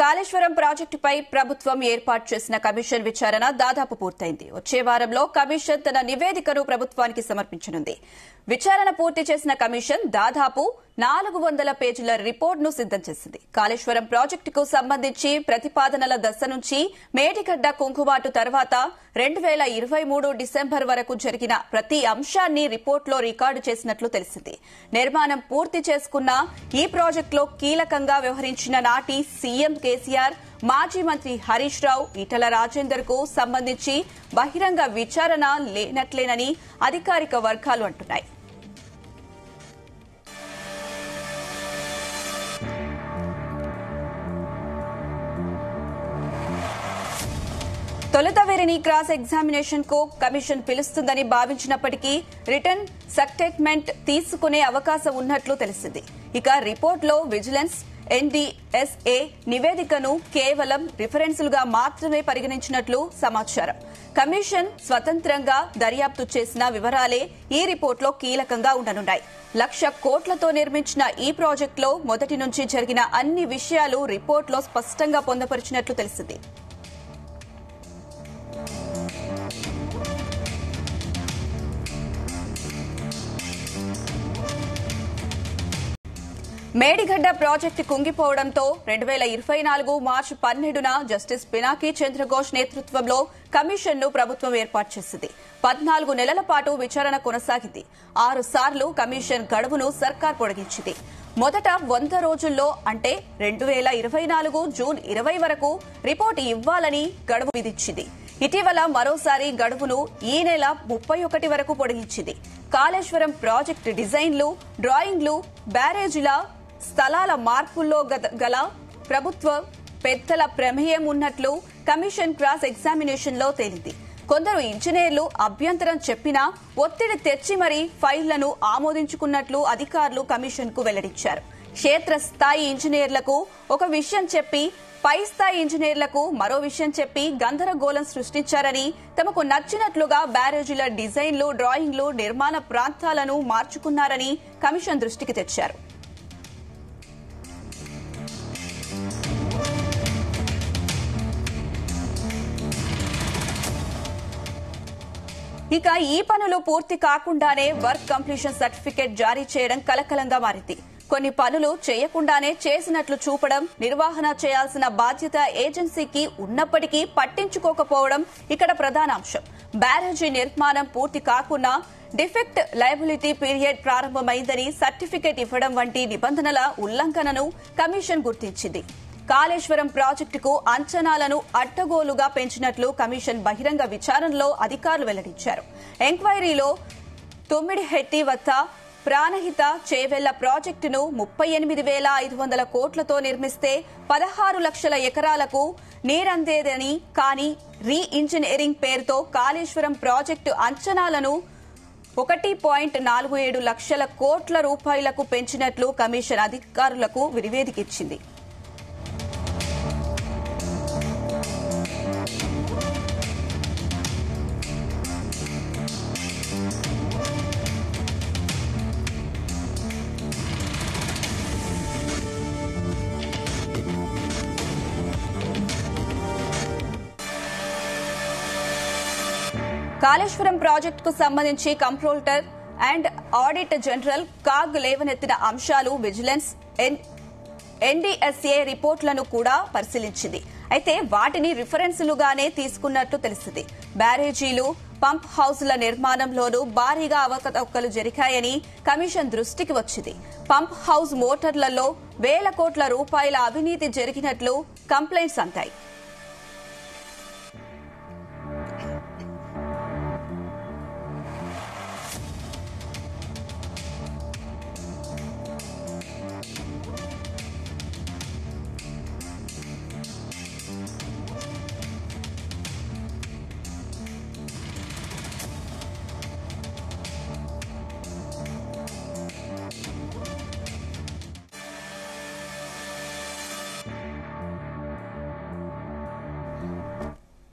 కాళేశ్వరం ప్రాజెక్టుపై ప్రభుత్వం ఏర్పాటు చేసిన కమిషన్ విచారణ దాదాపు పూర్తయింది. వచ్చే వారంలో కమిషన్ తన నివేదికను ప్రభుత్వానికి సమర్పించనుంది. విచారణ పూర్తి చేసిన కమిషన్ దాదాపు 400 పేజీల రిపోర్టును సిద్దం చేసింది. కాళేశ్వరం ప్రాజెక్టుకు సంబంధించి ప్రతిపాదనల దశ నుంచి మేడిగడ్డ కుంకుబాటు తర్వాత 2023 డిసెంబర్ వరకు జరిగిన ప్రతి అంశాన్ని రిపోర్టులో రికార్డు చేసినట్లు తెలిసింది. నిర్మాణం పూర్తి చేసుకున్న ఈ ప్రాజెక్టులో కీలకంగా వ్యవహరించిన నాటి సీఎం కేసీఆర్, మాజీ మంత్రి హరీష్ రావు, ఈటల రాజేందర్ కు సంబంధించి బహిరంగ విచారణ లేనట్లేనని అధికారిక వర్గాలు అంటున్నాయి. తొలుత వీరిని క్రాస్ ఎగ్జామినేషన్ కు కమిషన్ పిలుస్తుందని భావించినప్పటికీ రిటర్న్ స్టేట్మెంట్ తీసుకునే అవకాశం ఉన్నట్లు తెలిసింది. ఇక రిపోర్టులో విజిలెన్స్, ఎన్డీఎస్ఏ నివేదికను కేవలం రిఫరెన్సులుగా మాత్రమే పరిగణించినట్లు సమాచారం. కమిషన్ స్వతంత్రంగా దర్యాప్తు చేసిన వివరాలే ఈ రిపోర్టులో కీలకంగా ఉండనున్నాయి. 1,00,000 కోట్లతో నిర్మించిన ఈ ప్రాజెక్టులో మొదటి నుంచి జరిగిన అన్ని విషయాలు రిపోర్టులో స్పష్టంగా పొందుపరిచినట్లు తెలిసింది. మేడిగడ్డ ప్రాజెక్టు కుంగిపోవడంతో 2024 మార్చి 12న జస్టిస్ పినాకీ చంద్రఘోష్ నేతృత్వంలో కమిషన్ను ప్రభుత్వం ఏర్పాటు చేసింది. 14 నెలల పాటు విచారణ కొనసాగింది. 6 సార్లు కమిషన్ గడువును సర్కార్ పొడిగించింది. మొదట 100 రోజుల్లో అంటే 2024 జూన్ 20 వరకు రిపోర్టు ఇవ్వాలని గడువు విధించింది. ఇటీవల మరోసారి గడువును ఈ నెల 31 వరకు పొడిగించింది. కాళేశ్వరం ప్రాజెక్టు డిజైన్లు, డ్రాయింగ్లు, బ్యారేజీల స్థలాల మార్పుల్లో గల ప్రభుత్వ పెద్దల ప్రమేయం ఉన్నట్లు కమిషన్ క్రాస్ ఎగ్జామినేషన్ లో తేలింది. కొందరు ఇంజనీర్లు అభ్యంతరం చెప్పినా ఒత్తిడి తెచ్చి మరీ ఫైళ్లను ఆమోదించుకున్నట్లు అధికారులు కమిషన్ కు వెల్లడించారు. క్షేత్రస్థాయి ఇంజనీర్లకు ఒక విషయం చెప్పి పై స్థాయి ఇంజనీర్లకు మరో విషయం చెప్పి గందరగోళం సృష్టించారని, తమకు నచ్చినట్లుగా బ్యారేజీల డిజైన్లు, డ్రాయింగ్లు, నిర్మాణ ప్రాంతాలను మార్చుకున్నారని కమిషన్ దృష్టికి తెచ్చారు. ఇక ఈ పనులు పూర్తి కాకుండానే వర్క్ కంప్లీషన్ సర్టిఫికేట్ జారీ చేయడం కలకలంగా మారింది. కొన్ని పనులు చేయకుండానే చేసినట్లు చూపడం, నిర్వహణ చేయాల్సిన బాధ్యత ఏజెన్సీకి ఉన్నప్పటికీ పట్టించుకోకపోవడం ఇక్కడ ప్రధాన అంశం. బ్యారేజీ నిర్మాణం పూర్తి కాకుండా డిఫెక్ట్ లయబిలిటీ పీరియడ్ ప్రారంభమైందని సర్టిఫికేట్ ఇవ్వడం వంటి నిబంధనల ఉల్లంఘనను కమిషన్ గుర్తించింది. కాళేశ్వరం ప్రాజెక్టుకు అంచనాలను అడ్డగోలుగా పెంచినట్లు కమిషన్ బహిరంగ విచారణలో అధికారులు వెల్లడించారు. ఎంక్వైరీలో తుమ్మిడిహెట్టి వద్ద ప్రాణహిత చేవెళ్ల ప్రాజెక్టును 38,500 కోట్లతో నిర్మిస్తే 16 లక్షల ఎకరాలకు నీరందేదని, కానీ రీ ఇంజనీరింగ్ పేరుతో కాళేశ్వరం ప్రాజెక్టు అంచనాలను 1.47 లక్షల కోట్ల రూపాయలకు పెంచినట్లు కమిషన్ అధికారులకు నివేదిక ఇచ్చింది. కాళేశ్వరం ప్రాజెక్టుకు సంబంధించి comptroller and audit general CAG లేవనెత్తిన అంశాలు విజిలెన్స్, ఎన్డీఎస్ఏ రిపోర్టులను కూడా పరిశీలించింది. అయితే వాటిని రిఫరెన్సులుగానే తీసుకున్నట్టు తెలిసింది. బ్యారేజీలు, పంప్ హౌజ్ల నిర్మాణంలోనూ భారీగా అవకతవకలు జరిగాయని కమిషన్ దృష్టికి వచ్చింది. పంప్ హౌజ్ మోటార్లలో 1,000 కోట్ల రూపాయల అవినీతి జరిగినట్లు కంప్లైంట్స్ అందాయి.